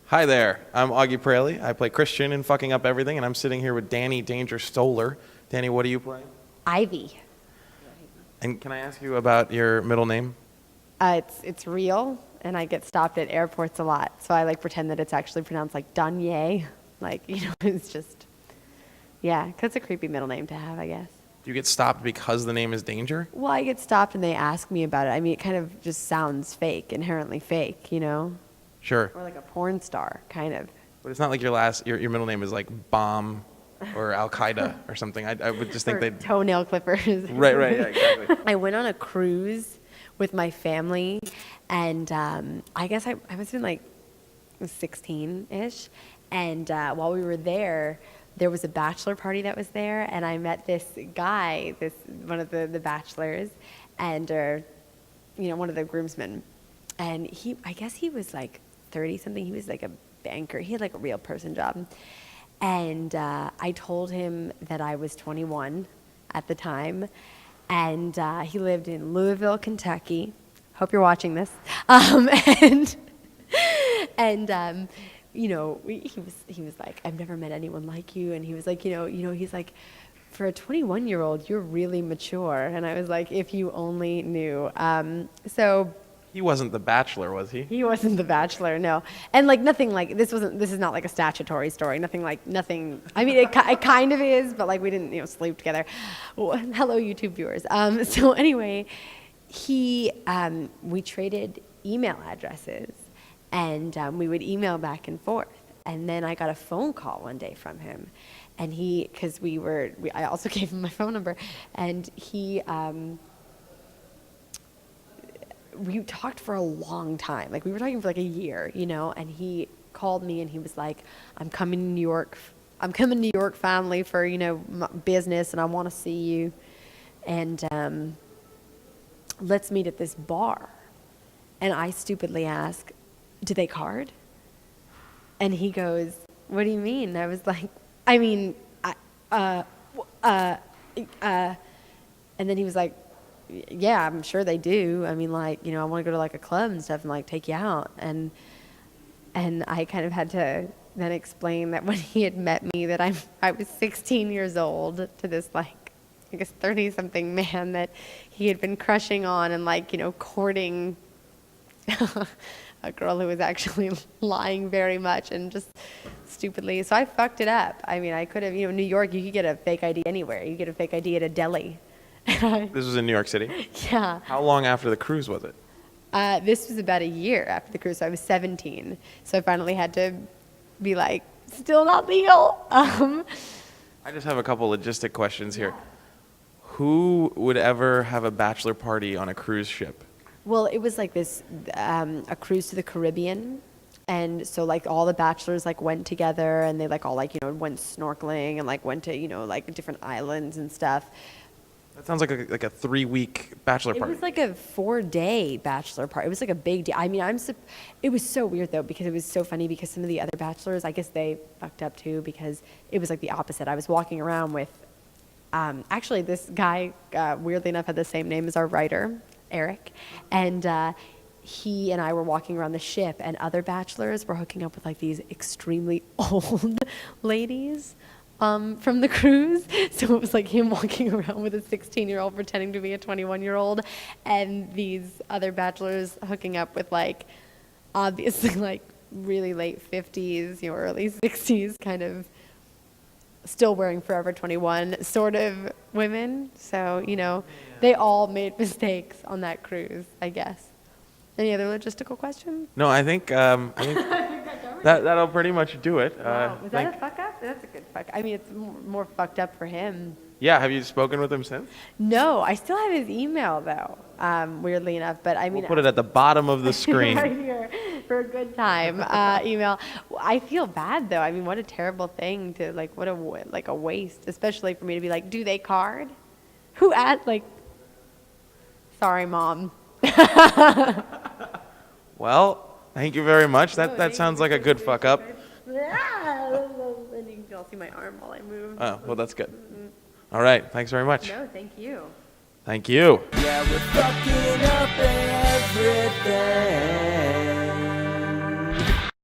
Hi there, I'm Augie Praley. I play Christian in Fucking Up Everything, and I'm sitting here with Dani Danger Stoller. Dani, what do you play? Ivy. And can I ask you about your middle name? It's real, and I get stopped at airports a lot, so I like pretend that it's actually pronounced like Danye. Like, it's just, yeah, 'cause it's a creepy middle name to have, I guess. Do you get stopped because the name is Danger? Well, I get stopped and they ask me about it. I mean, it kind of just sounds fake, inherently fake, Sure. Or like a porn star, kind of. But it's not like your middle name is like Bomb or Al Qaeda or something. I would just think Or they'd. toenail clippers. Right, yeah, exactly. I went on a cruise with my family, and I guess I must have been like 16-ish, and while we were there was a bachelor party that was there, and I met this guy, one of the bachelors, and one of the groomsmen, and I guess he was like 30-something. He was like a banker. He had like a real person job, and I told him that I was 21 at the time, and he lived in Louisville, Kentucky. Hope you're watching this. He was like, I've never met anyone like you. And he was like, he's like, for a 21-year-old, you're really mature. And I was like, if you only knew. So He wasn't the Bachelor, was he? he wasn't the bachelor, no. And like nothing like this is not like a statutory story. Nothing. I mean, it kind of is, but like we didn't sleep together. Hello, YouTube viewers. So anyway, we traded email addresses, and we would email back and forth. And then I got a phone call one day from him, and because I also gave him my phone number, and we talked for a long time. Like we were talking for like a year, and he called me and he was like, I'm coming to New York. I'm coming to New York family for, business, and I want to see you. And let's meet at this bar. And I stupidly ask, do they card? And he goes, what do you mean? I was like, and then he was like, yeah, I'm sure they do. I mean, like, I want to go to like a club and stuff and like take you out. And I kind of had to then explain that when he had met me that I was 16 years old to this like, I guess 30-something man that he had been crushing on and like, courting a girl who was actually lying very much and just stupidly. So I fucked it up. I mean, I could have, New York, you could get a fake ID anywhere. You get a fake ID at a deli. This was in New York City? Yeah. How long after the cruise was it? This was about a year after the cruise. So I was 17. So I finally had to be like, still not legal. I just have a couple logistic questions here. Who would ever have a bachelor party on a cruise ship? Well, it was like this, a cruise to the Caribbean. And so like all the bachelors like went together and they like all like, went snorkeling and like went to, like different islands and stuff. That sounds like a 3-week bachelor party. It was like a 4-day bachelor party. It was like a big deal. I mean, it was so weird though, because it was so funny because some of the other bachelors, I guess they fucked up too, because it was like the opposite. I was walking around with, actually this guy, weirdly enough, had the same name as our writer, Eric. And he and I were walking around the ship, and other bachelors were hooking up with like these extremely old ladies. From the cruise. So it was like him walking around with a 16-year-old pretending to be a 21-year-old, and these other bachelors hooking up with like obviously like really late 50s, early 60s, kind of still wearing Forever 21 sort of women. So, they all made mistakes on that cruise, I guess. Any other logistical questions? No, I think that'll pretty much do it. Wow. Was that a fuck up? That's a good fuck. I mean, it's more fucked up for him. Yeah, have you spoken with him since? No, I still have his email though, weirdly enough. But I mean, We'll put it at the bottom of the screen. right here for a good time. Email. I feel bad though. I mean, what a terrible thing to like. What a waste, especially for me to be like, do they card? Who at like? Sorry, mom. Well, thank you very much. That sounds like a good fuck up. And you can all see my arm while I move. Oh, well, that's good. All right, thanks very much. No, thank you. Thank you. Yeah, we're fucking up everything.